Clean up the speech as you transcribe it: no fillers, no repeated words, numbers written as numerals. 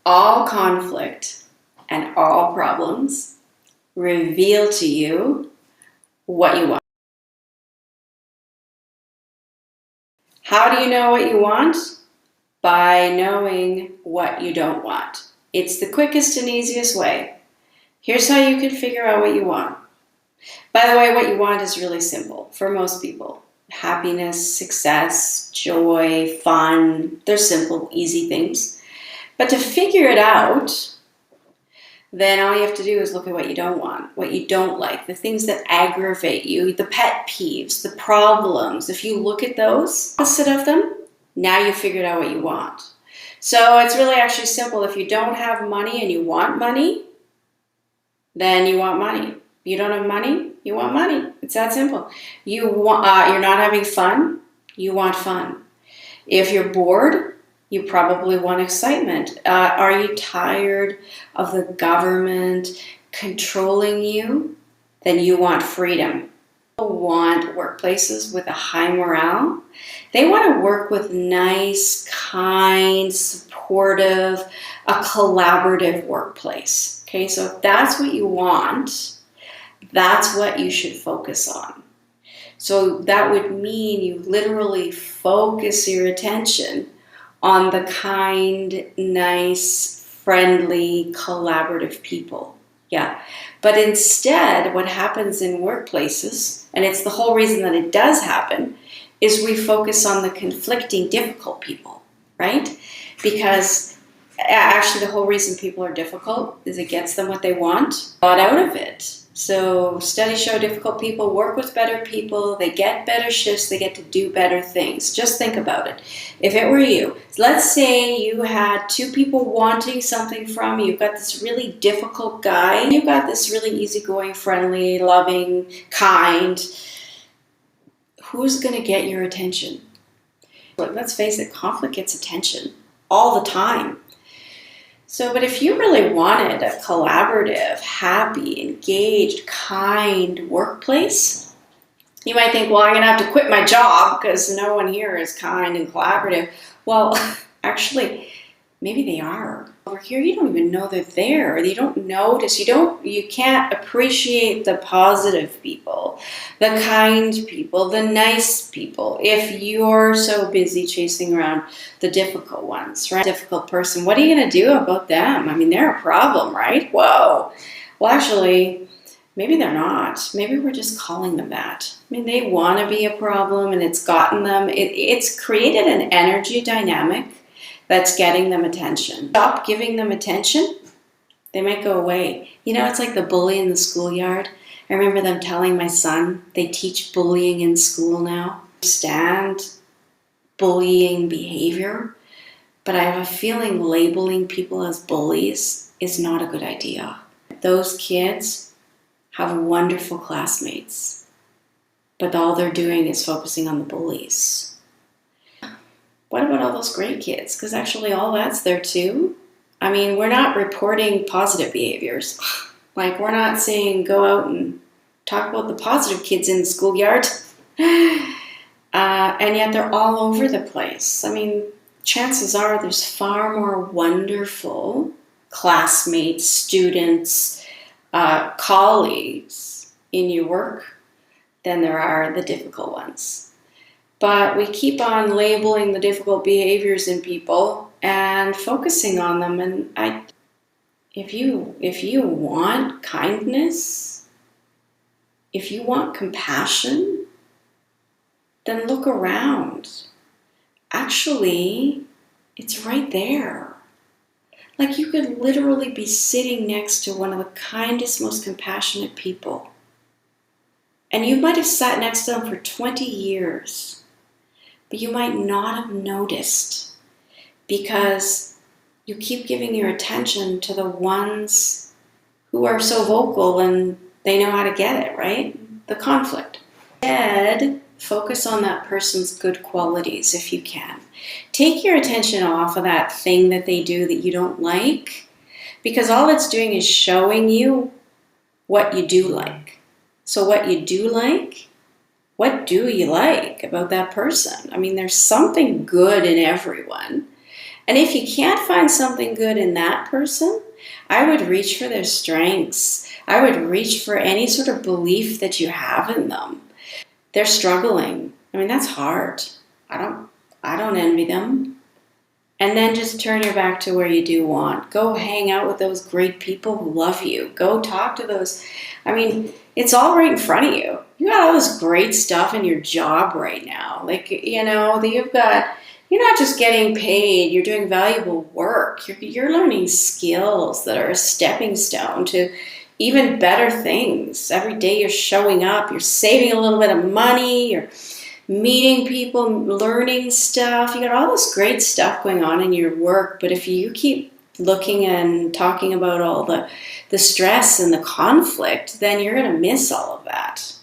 All conflict and all problems reveal to you what you want. How do you know what you want? By knowing what you don't want. It's the quickest and easiest way. Here's how you can figure out what you want. By the way, what you want is really simple for most people. Happiness, success, joy, fun. They're simple, easy things. But to figure it out, then all you have to do is look at what you don't want, what you don't like, the things that aggravate you, the pet peeves, the problems. If you look at those, opposite of them, now you figured out what you want. So it's really actually simple. If you don't have money and you want money, then you want money. You don't have money, you want money. It's that simple. You're not having fun, you want fun. If you're bored, you probably want excitement. Are you tired of the government controlling you? Then you want freedom. People want workplaces with a high morale. They want to work with nice, kind, supportive, a collaborative workplace. Okay, so if that's what you want, that's what you should focus on. So that would mean you literally focus your attention on the kind, nice, friendly, collaborative people. Yeah. But instead, what happens in workplaces, and it's the whole reason that it does happen, is we focus on the conflicting, difficult people, right? Because actually the whole reason people are difficult is it gets them what they want, got out of it. So studies show difficult people work with better people, they get better shifts, they get to do better things. Just think about it. If it were you, let's say you had two people wanting something from you. You've got this really difficult guy, you've got this really easygoing, friendly, loving, kind. Who's going to get your attention? Look, let's face it, conflict gets attention all the time. So, but if you really wanted a collaborative, happy, engaged, kind workplace, you might think, well, I'm going to have to quit my job because no one here is kind and collaborative. Well, actually, maybe they are. Over here, you don't even know they're there. You don't notice. You can't appreciate the positive people, the kind people, the nice people. If you're so busy chasing around the difficult ones, right? Difficult person, what are you going to do about them? I mean, they're a problem, right? Whoa. Well, actually, maybe they're not. Maybe we're just calling them that. I mean, they want to be a problem and it's gotten them. It's created an energy dynamic that's getting them attention. Stop giving them attention, they might go away. You know, it's like the bully in the schoolyard. I remember them telling my son, they teach bullying in school now. Understand bullying behavior, but I have a feeling labeling people as bullies is not a good idea. Those kids have wonderful classmates, but all they're doing is focusing on the bullies. What about all those great kids? Because actually all that's there too. I mean, we're not reporting positive behaviors. Like, we're not saying go out and talk about the positive kids in the schoolyard. And yet they're all over the place. I mean, chances are there's far more wonderful classmates, students, colleagues in your work than there are the difficult ones. But we keep on labeling the difficult behaviors in people and focusing on them. And if you want kindness, if you want compassion, then look around. Actually, it's right there. Like, you could literally be sitting next to one of the kindest, most compassionate people. And you might have sat next to them for 20 years. But you might not have noticed because you keep giving your attention to the ones who are so vocal and they know how to get it, right? The conflict. Instead, focus on that person's good qualities if you can. Take your attention off of that thing that they do that you don't like, because all it's doing is showing you what you do like. So what you do like, what do you like about that person? I mean, there's something good in everyone. And if you can't find something good in that person, I would reach for their strengths. I would reach for any sort of belief that you have in them. They're struggling. I mean, that's hard. I don't envy them. And then just turn your back to where you do want. Go hang out with those great people who love you. Go talk to those. I mean, it's all right in front of you. You got all this great stuff in your job right now. Like, you're not just getting paid, you're doing valuable work. You're learning skills that are a stepping stone to even better things. Every day you're showing up, you're saving a little bit of money, you're meeting people, learning stuff. You got all this great stuff going on in your work, but if you keep looking and talking about all the stress and the conflict, then you're going to miss all of that.